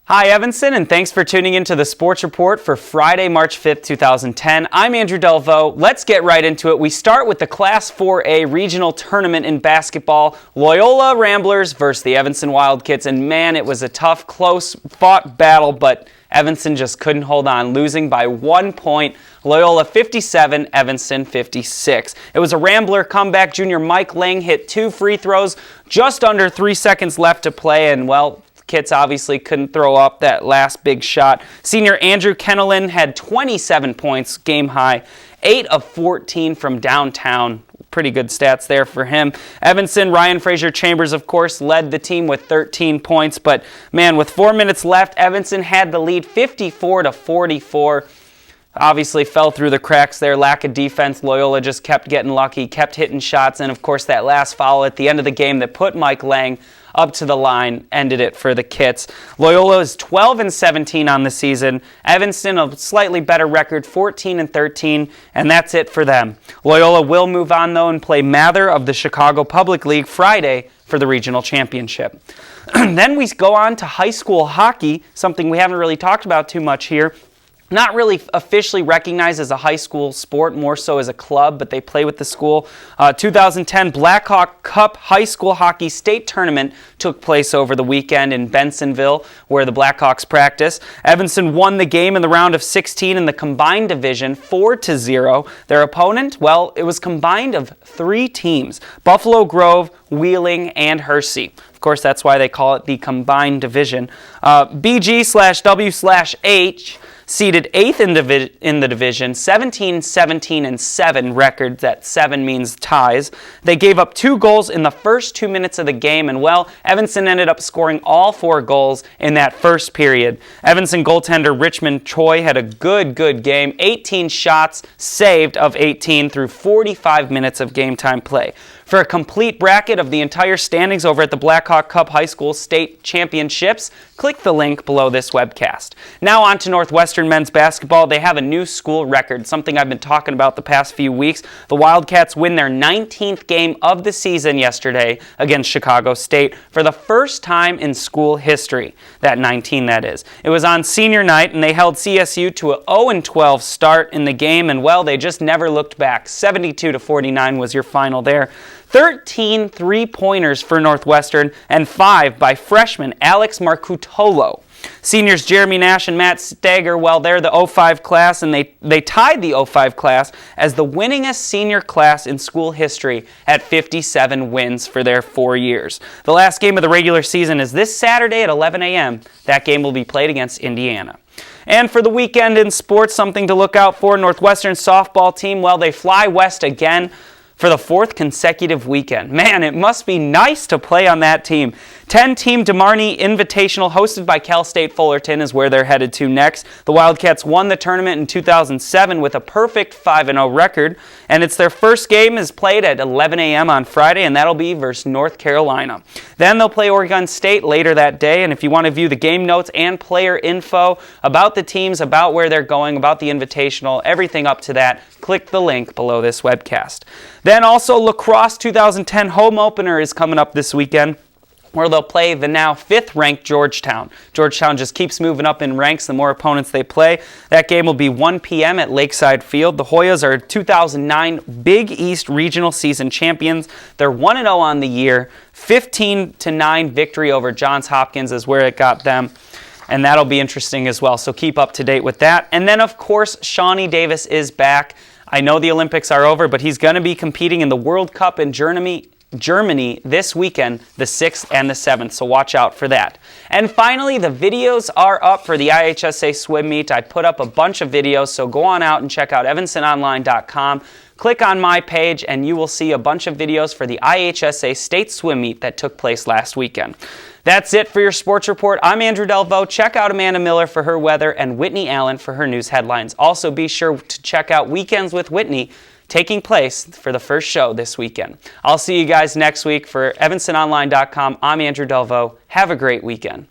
Hi Evanston, and thanks for tuning into the Sports Report for Friday, March 5th, 2010. I'm Andrew Delveaux. Let's get right into it. We start with the Class 4A regional tournament in basketball. Loyola Ramblers versus the Evanston Wildcats, and man, it was a tough, close-fought battle, but Evanston just couldn't hold on, losing by 1 point. Loyola 57, Evanston 56. It was a Rambler comeback. Junior Mike Lang hit 2 free throws, just under 3 seconds left to play, and well, Kits obviously couldn't throw up that last big shot. Senior Andrew Kennelin had 27 points, game high, 8 of 14 from downtown. Pretty good stats there for him. Evanston, Ryan Fraser Chambers, of course, led the team with 13 points, but man, with 4 minutes left, Evanston had the lead 54-44. Obviously fell through the cracks there, lack of defense. Loyola just kept getting lucky, kept hitting shots, and of course that last foul at the end of the game that put Mike Lang up to the line ended it for the Kits. Loyola is 12-17 on the season. Evanston, a slightly better record, 14-13, and that's it for them. Loyola will move on, though, and play Mather of the Chicago Public League Friday for the regional championship. Then we go on to high school hockey, something we haven't really talked about too much here. Not really officially recognized as a high school sport, more so as a club, but they play with the school. 2010 Blackhawk Cup High School Hockey State Tournament took place over the weekend in Bensonville, where the Blackhawks practice. Evanston won the game in the round of 16 in the combined division, 4-0. Their opponent, well, it was combined of 3 teams: Buffalo Grove, Wheeling, and Hersey. Of course, that's why they call it the combined division. BG/W/H seeded 8th in the division, 17-17-7 record. That 7 means ties. They gave up 2 goals in the first 2 minutes of the game, and well, Evanston ended up scoring all 4 goals in that first period. Evanston goaltender Richmond Choi had a good game, 18 shots saved of 18 through 45 minutes of game time play. For a complete bracket of the entire standings over at the Blackhawk Cup High School State Championships, click the link below this webcast. Now on to Northwestern men's basketball. They have a new school record, something I've been talking about the past few weeks. The Wildcats win their 19th game of the season yesterday against Chicago State for the first time in school history. That 19, that is. It was on senior night, and they held CSU to a 0-12 start in the game, and well, they just never looked back. 72-49 was your final there. 13 three-pointers for Northwestern and 5 by freshman Alex Marcutolo. Seniors Jeremy Nash and Matt Stager, well, they're the 05 class, and they tied the 05 class as the winningest senior class in school history at 57 wins for their 4 years. The last game of the regular season is this Saturday at 11 a.m. That game will be played against Indiana. And for the weekend in sports, something to look out for. Northwestern softball team, well, they fly west again for the 4th consecutive weekend. Man, it must be nice to play on that team. 10-team DeMarney Invitational hosted by Cal State Fullerton is where they're headed to next. The Wildcats won the tournament in 2007 with a perfect 5-0 record, and it's their first game is played at 11 a.m. on Friday, and that'll be versus North Carolina. Then they'll play Oregon State later that day, and if you want to view the game notes and player info about the teams, about where they're going, about the Invitational, everything up to that, click the link below this webcast. Then also Lacrosse 2010 home opener is coming up this weekend, where they'll play the now 5th-ranked Georgetown. Georgetown just keeps moving up in ranks the more opponents they play. That game will be 1 p.m. at Lakeside Field. The Hoyas are 2009 Big East Regional Season champions. They're 1-0 on the year. 15-9 victory over Johns Hopkins is where it got them. And that'll be interesting as well, so keep up to date with that. And then, of course, Shawnee Davis is back. I know the Olympics are over, but he's going to be competing in the World Cup in Germany this weekend, the 6th and the 7th, so watch out for that. And finally, the videos are up for the IHSA swim meet. I put up a bunch of videos, so go on out and check out EvanstonOnline.com. Click on my page, and you will see a bunch of videos for the IHSA State Swim Meet that took place last weekend. That's it for your sports report. I'm Andrew Delveaux. Check out Amanda Miller for her weather and Whitney Allen for her news headlines. Also, be sure to check out Weekends with Whitney, taking place for the first show this weekend. I'll see you guys next week. For EvanstonOnline.com, I'm Andrew Delveaux. Have a great weekend.